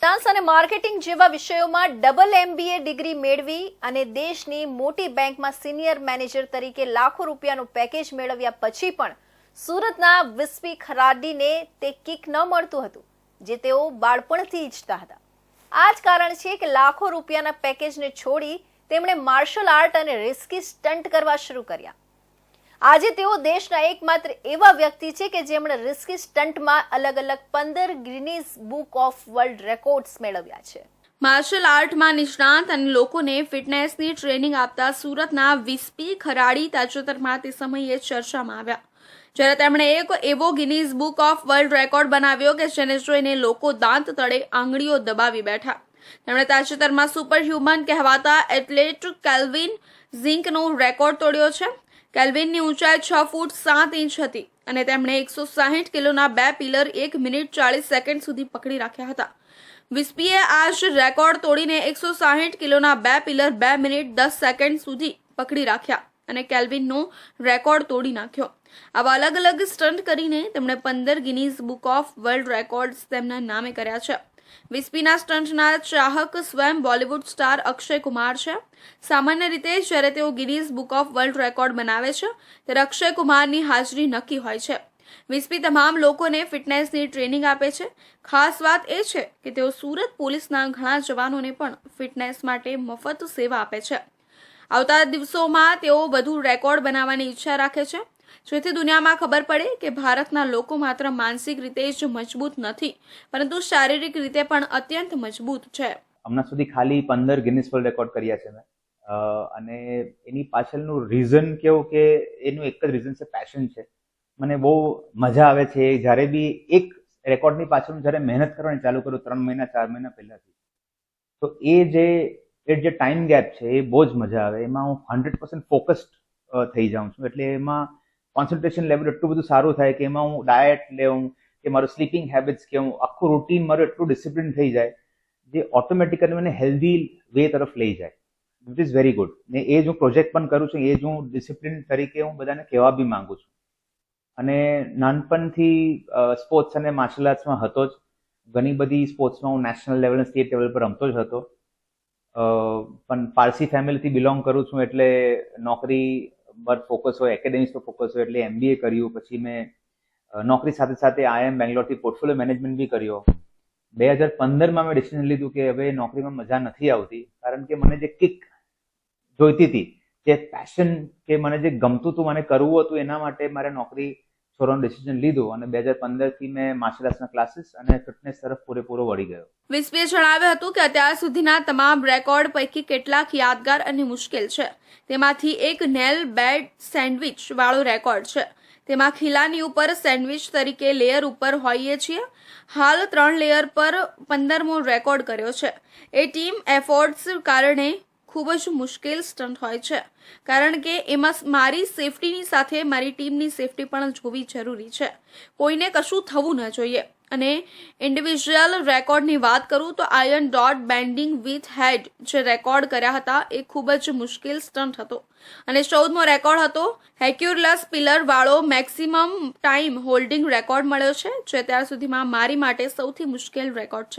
Finance અને marketing જેવા વિષયોમાં ડબલ MBA ડિગ્રી મેળવી અને દેશની મોટી બેંકમાં સિનિયર મેનેજર તરીકે લાખો રૂપિયાનું પેકેજ મેળવ્યા પછી પણ સુરતના વિસ્પી ખરાડીને તે કિક ન મળતું હતું જે તેઓ બાળપણથી ઈચ્છતા હતા। આ જ કારણ છે કે લાખો રૂપિયાના પેકેજને છોડી તેમણે માર્શલ આર્ટ અને રિસ્કી સ્ટન્ટ કરવા શરૂ કર્યા। આજે તેઓ દેશના એકમાત્ર એવા વ્યક્તિ છે કે જેમણે રિસ્કી સ્ટન્ટમાં અલગ અલગ 15 Guinness book of world records મેળવ્યા છે। માર્શલ આર્ટમાં નિષ્ણાત અને લોકોને ફિટનેસની ટ્રેનિંગ આપતા સુરતના વિસ્પી ખરાડી તાજેતરમાં તે સમયે ચર્ચામાં આવ્યા, જ્યારે તેમણે એક એવો Guinness book of world record બનાવ્યો કે જેને જોઈને લોકો દાંત તળે આંગળીઓ દબાવી બેઠા। તેમણે તાજેતરમાં સુપર હ્યુમન કહેવાતા એથ્લેટ કેલ્વિન ઝિંકનો રેકોર્ડ તોડ્યો છે। કેલ્વિનની ઊંચાઈ 6 ફૂટ 7 ઇંચ હતી અને તેમણે 160 કિલોના 2 પિલર 1 મિનિટ 40 સેકન્ડ સુધી પકડી રાખ્યા હતા। વિસ્પીએ આ જ રેકોર્ડ તોડીને 160 કિલોના 2 પિલર 2 મિનિટ 10 સેકન્ડ સુધી પકડી રાખ્યા અને કેલ્વિનનો રેકોર્ડ તોડી નાખ્યો। આવા અલગ અલગ સ્ટન્ટ કરીને તેમણે 15 Guinness book of world records તેમના નામે કર્યા છે। વિસ્પીના સ્ટન્ટના ચાહક સ્વયં બોલિવૂડ સ્ટાર અક્ષય કુમાર છે। સામાન્ય રીતે જ્યારે તેઓ Guinness book of world record બનાવે છે ત્યારે અક્ષય કુમારની હાજરી નક્કી હોય છે। વિસ્પી તમામ લોકોને ફિટનેસની ટ્રેનિંગ આપે છે। ખાસ વાત એ છે કે તેઓ સુરત પોલીસના ઘણા જવાનોને પણ ફિટનેસ માટે મફત સેવા આપે છે। આવતા દિવસોમાં તેઓ વધુ રેકોર્ડ બનાવવાની ઈચ્છા રાખે છે, જેથી દુનિયામાં ખબર પડે કે ભારતના લોકો માત્ર માનસિક રીતે જ મજબૂત નથી પરંતુ શારીરિક રીતે પણ અત્યંત મજબૂત છે। હમણાં સુધી ખાલી 15 ગિનીસ વર્લ્ડ રેકોર્ડ કર્યા છે મેં, અને એની પાછળનું રીઝન કેવું કે એનું એક જ રીઝન છે, પેશન છે। મને બહુ મજા આવે છે જ્યારે બી એક રેકોર્ડની પાછળ હું જ્યારે મહેનત કરવાની ચાલુ કરું 3 મહિના 4 મહિના પહેલાથી, તો એ જે ટાઈમ ગેપ છે એ બહુ જ મજા આવે। એમાં હું 100% ફોકસ્ડ થઈ જાઉં છું, એટલે એમાં કોન્સન્ટ્રેશન લેવલ એટલું બધું સારું થાય કે એમાં હું ડાયટ લેવું કે મારું સ્લીપિંગ હેબિટ્સ કે હું આખું રૂટીન મારું એટલું ડિસિપ્લિન થઈ જાય જે ઓટોમેટિકલી મને હેલ્ધી વે તરફ લઈ જાય, વિચ ઇઝ વેરી ગુડ। ને એ જ હું પ્રોજેક્ટ પણ કરું છું, એ જ હું ડિસિપ્લિન તરીકે હું બધાને કહેવા બી માંગુ છું। અને નાનપણથી સ્પોર્ટ્સ અને માર્શલ આર્ટ્સમાં હતો જ, ઘણી બધી સ્પોર્ટ્સમાં હું નેશનલ લેવલ અને સ્ટેટ લેવલ પર રમતો જ હતો, પણ પારસી ફેમિલીથી બિલોંગ કરું છું એટલે નોકરી પર ફોકસ હોય, એકેડેમિક્સ પર ફોકસ હોય એટલે MBA કર્યું। પછી મેં નોકરી સાથે સાથે IIM બેંગ્લોરથી પોર્ટફોલિયો મેનેજમેન્ટ બી કર્યો। 2015માં મેં ડિસિઝન લીધું કે હવે નોકરીમાં મજા નથી આવતી, કારણ કે મને જે કિક જોઈતી હતી, જે પેશન કે મને જે ગમતું હતું, મને કરવું હતું, એના માટે મારે નોકરી છોડવાનું ડિસિઝન લીધું અને 2015થી મેં માર્શલ આર્ટ્સના ક્લાસીસ અને ફિટનેસ તરફ પૂરેપૂરો વળી ગયો। વિસ્પીએ જણાવ્યું હતું કે અત્યાર સુધીના તમામ રેકોર્ડ પૈકી કેટલાક યાદગાર અને મુશ્કેલ છે। તેમાંથી એક નેલ બેડ સેન્ડવિચ વાળો રેકોર્ડ છે। તેમાં ખીલાની ઉપર સેન્ડવિચ તરીકે લેયર ઉપર હોઈએ છીએ। હાલ 3 લેયર પર 15મો રેકોર્ડ કર્યો છે। એ ટીમ એફર્ટ્સ કારણે ખૂબ જ મુશ્કેલ સ્ટન્ટ હોય છે, કારણ કે એમાં મારી સેફટીની સાથે મારી ટીમની સેફટી પણ જોવી જરૂરી છે। કોઈને કશું થવું ન જોઈએ। અને ઇન્ડિવિજ્યુઅલ રેકોર્ડની વાત કરું તો આયર્ન ડોટ બેન્ડિંગ વિથ હેડ જે રેકોર્ડ કર્યા હતા એ ખૂબ જ મુશ્કેલ સ્ટન્ટ હતો અને 14મો રેકોર્ડ હતો હેક્યુરલસ પિલર વાળો મેક્સિમમ ટાઈમ હોલ્ડિંગ રેકોર્ડ મળ્યો છે, જે અત્યાર સુધીમાં મારી માટે સૌથી મુશ્કેલ રેકોર્ડ છે।